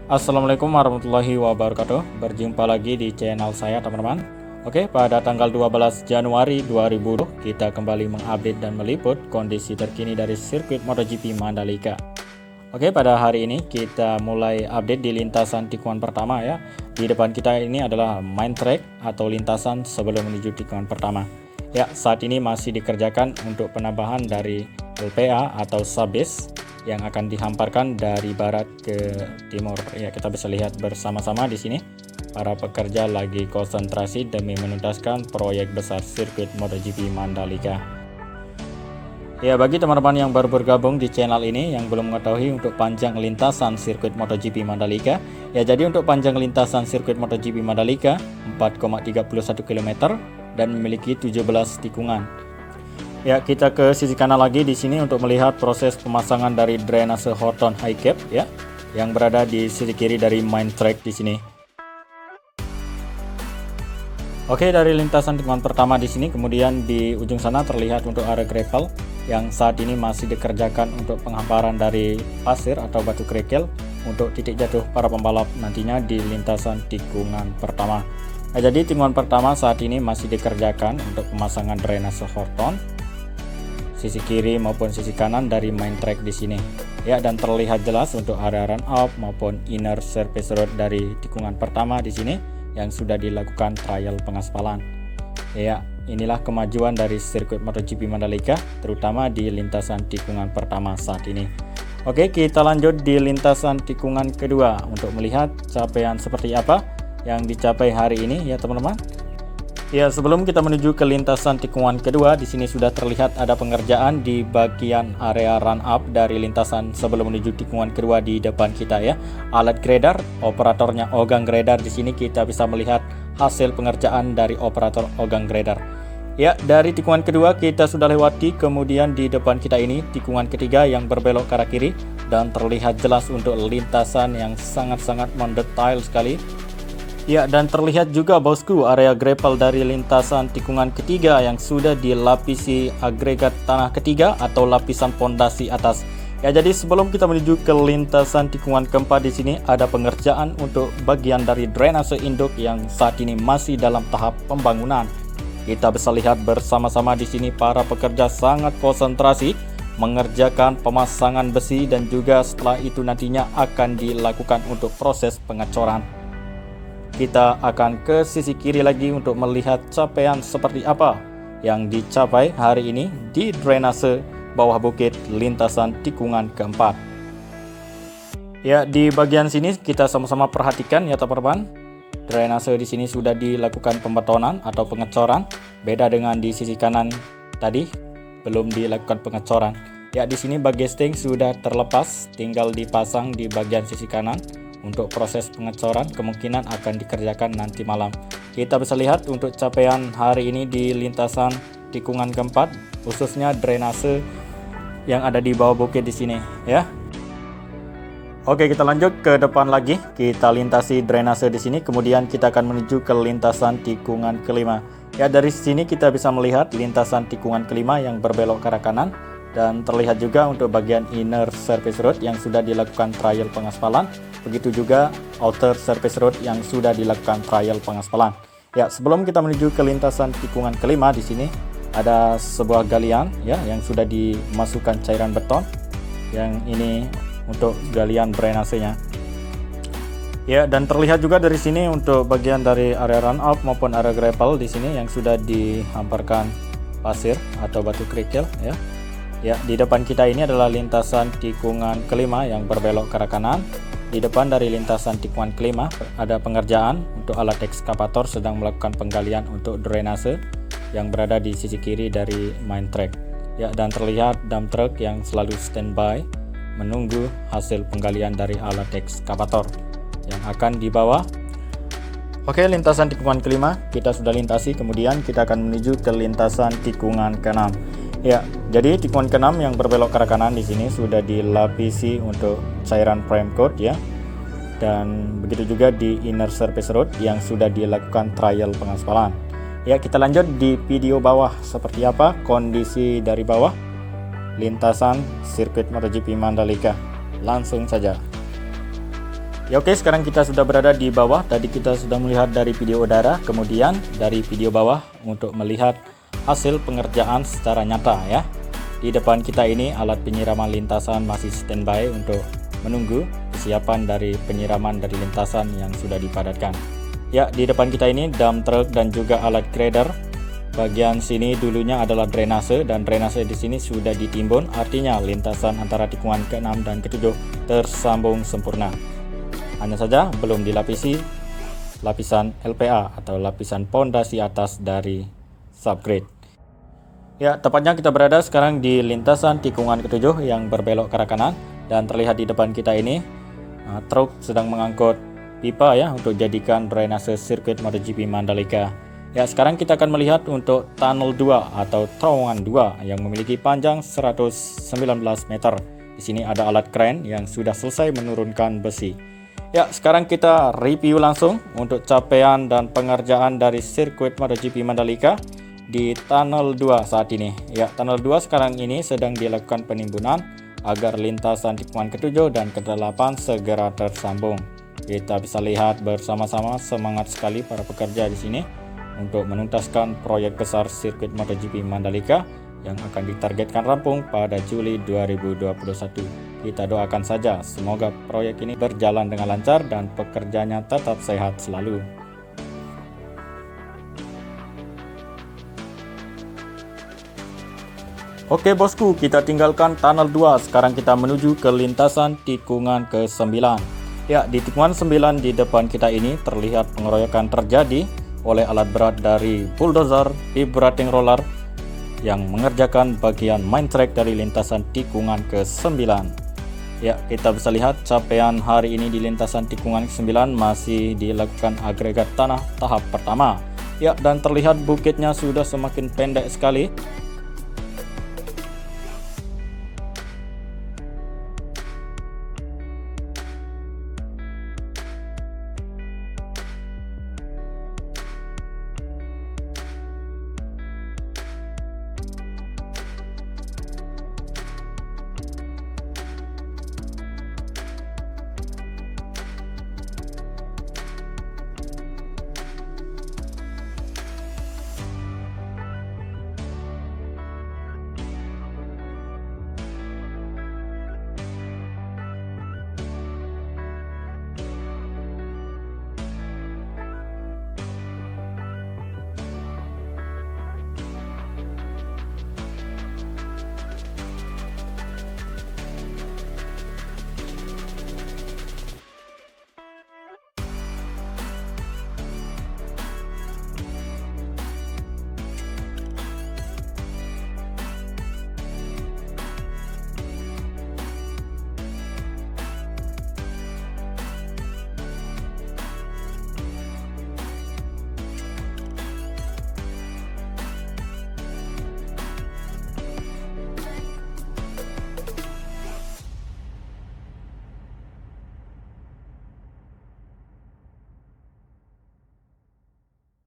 Assalamualaikum warahmatullahi wabarakatuh. Berjumpa lagi di channel saya teman-teman. Oke, pada tanggal 12 Januari 2020 kita kembali mengupdate dan meliput kondisi terkini dari sirkuit MotoGP Mandalika. Oke, pada hari ini kita mulai update di lintasan tikungan pertama ya. Di depan kita ini adalah main track atau lintasan sebelum menuju tikungan pertama. Ya, saat ini masih dikerjakan untuk penambahan dari LPA atau subbase yang akan dihamparkan dari barat ke timur. Ya, kita bisa lihat bersama-sama di sini. Para pekerja lagi konsentrasi demi menuntaskan proyek besar sirkuit MotoGP Mandalika. Ya, bagi teman-teman yang baru bergabung di channel ini yang belum mengetahui untuk panjang lintasan sirkuit MotoGP Mandalika, ya jadi untuk panjang lintasan sirkuit MotoGP Mandalika 4,31 km dan memiliki 17 tikungan. Ya, kita ke sisi kanan lagi di sini untuk melihat proses pemasangan dari drainase Horton High Cap ya, yang berada di sisi kiri dari main track di sini. Oke, dari lintasan tikungan pertama di sini, kemudian di ujung sana terlihat untuk area gravel yang saat ini masih dikerjakan untuk penghamparan dari pasir atau batu kerikil untuk titik jatuh para pembalap nantinya di lintasan tikungan pertama. Nah, jadi tikungan pertama saat ini masih dikerjakan untuk pemasangan drainase Horton sisi kiri maupun sisi kanan dari main track di sini. Ya, dan terlihat jelas untuk area run up maupun inner surface road dari tikungan pertama di sini yang sudah dilakukan trial pengaspalan. Ya, inilah kemajuan dari sirkuit MotoGP Mandalika terutama di lintasan tikungan pertama saat ini. Oke, kita lanjut di lintasan tikungan kedua untuk melihat capaian seperti apa yang dicapai hari ini ya teman-teman. Ya, sebelum kita menuju ke lintasan tikungan kedua, di sini sudah terlihat ada pengerjaan di bagian area run up dari lintasan sebelum menuju tikungan kedua di depan kita ya. Alat grader, operatornya Ogang Grader, di sini kita bisa melihat hasil pengerjaan dari operator Ogang Grader. Ya, dari tikungan kedua kita sudah lewati, kemudian di depan kita ini tikungan ketiga yang berbelok ke arah kiri dan terlihat jelas untuk lintasan yang sangat-sangat mendetail sekali. Ya, dan terlihat juga bosku area gravel dari lintasan tikungan ketiga yang sudah dilapisi agregat tanah ketiga atau lapisan pondasi atas. Ya, jadi sebelum kita menuju ke lintasan tikungan keempat di sini ada pengerjaan untuk bagian dari drainase induk yang saat ini masih dalam tahap pembangunan. Kita bisa lihat bersama-sama di sini para pekerja sangat konsentrasi mengerjakan pemasangan besi dan juga setelah itu nantinya akan dilakukan untuk proses pengecoran. Kita akan ke sisi kiri lagi untuk melihat capaian seperti apa yang dicapai hari ini di drainase bawah bukit lintasan tikungan keempat. Ya, di bagian sini kita sama-sama perhatikan ya teman-teman. Drainase di sini sudah dilakukan pembetonan atau pengecoran, beda dengan di sisi kanan tadi belum dilakukan pengecoran. Ya, di sini bagesting sudah terlepas, tinggal dipasang di bagian sisi kanan. Untuk proses pengecoran kemungkinan akan dikerjakan nanti malam. Kita bisa lihat untuk capaian hari ini di lintasan tikungan keempat, khususnya drainase yang ada di bawah bukit di sini ya. Oke, kita lanjut ke depan lagi. Kita lintasi drainase di sini, kemudian kita akan menuju ke lintasan tikungan kelima. Ya, dari sini kita bisa melihat lintasan tikungan kelima yang berbelok ke arah kanan. Dan terlihat juga untuk bagian inner surface road yang sudah dilakukan trial pengaspalan. Begitu juga outer surface road yang sudah dilakukan trial pengaspalan. Ya, sebelum kita menuju ke lintasan tikungan kelima di sini ada sebuah galian ya yang sudah dimasukkan cairan beton. Yang ini untuk galian drainasenya. Ya, dan terlihat juga dari sini untuk bagian dari area run up maupun area gravel di sini yang sudah dihamparkan pasir atau batu kerikil ya. Ya, di depan kita ini adalah lintasan tikungan kelima yang berbelok ke arah kanan. Di depan dari lintasan tikungan kelima ada pengerjaan untuk alat ekskavator sedang melakukan penggalian untuk drainase yang berada di sisi kiri dari main track. Ya, dan terlihat dump truck yang selalu standby menunggu hasil penggalian dari alat ekskavator yang akan dibawa. Oke, lintasan tikungan kelima kita sudah lintasi, kemudian kita akan menuju ke lintasan tikungan keenam. Ya, jadi tikungan ke-6 yang berbelok ke arah kanan di sini sudah dilapisi untuk cairan prime coat ya. Dan begitu juga di inner surface road yang sudah dilakukan trial pengaspalan. Ya, kita lanjut di video bawah seperti apa kondisi dari bawah lintasan sirkuit MotoGP Mandalika. Langsung saja. Ya oke, sekarang kita sudah berada di bawah. Tadi kita sudah melihat dari video udara, kemudian dari video bawah untuk melihat hasil pengerjaan secara nyata ya. Di depan kita ini alat penyiraman lintasan masih standby untuk menunggu kesiapan dari penyiraman dari lintasan yang sudah dipadatkan. Ya, di depan kita ini dump truck dan juga alat grader. Bagian sini dulunya adalah drainase dan drainase di sini sudah ditimbun, artinya lintasan antara tikungan ke-6 dan ke-7 tersambung sempurna. Hanya saja belum dilapisi lapisan LPA atau lapisan pondasi atas dari subgrade. Ya, tepatnya kita berada sekarang di lintasan tikungan ke-7 yang berbelok ke arah kanan, dan terlihat di depan kita ini truk sedang mengangkut pipa ya untuk jadikan drainase sirkuit MotoGP Mandalika. Ya, sekarang kita akan melihat untuk tunnel 2 atau terowongan 2 yang memiliki panjang 119 meter. Di sini ada alat kren yang sudah selesai menurunkan besi. Ya, sekarang kita review langsung untuk capaian dan pengerjaan dari sirkuit MotoGP Mandalika di tunnel 2 saat ini. Ya, tunnel 2 sekarang ini sedang dilakukan penimbunan agar lintasan tikungan ke-7 dan ke-8 segera tersambung. Kita bisa lihat bersama-sama semangat sekali para pekerja di sini untuk menuntaskan proyek besar sirkuit MotoGP Mandalika yang akan ditargetkan rampung pada Juli 2021. Kita doakan saja semoga proyek ini berjalan dengan lancar dan pekerjanya tetap sehat selalu. Oke bosku, kita tinggalkan tunnel 2. Sekarang kita menuju ke lintasan tikungan ke-9. Ya, di tikungan 9 di depan kita ini terlihat pengeroyokan terjadi oleh alat berat dari bulldozer, vibrating roller yang mengerjakan bagian main track dari lintasan tikungan ke-9. Ya, kita bisa lihat capaian hari ini di lintasan tikungan ke-9 masih dilakukan agregat tanah tahap pertama. Ya, dan terlihat bukitnya sudah semakin pendek sekali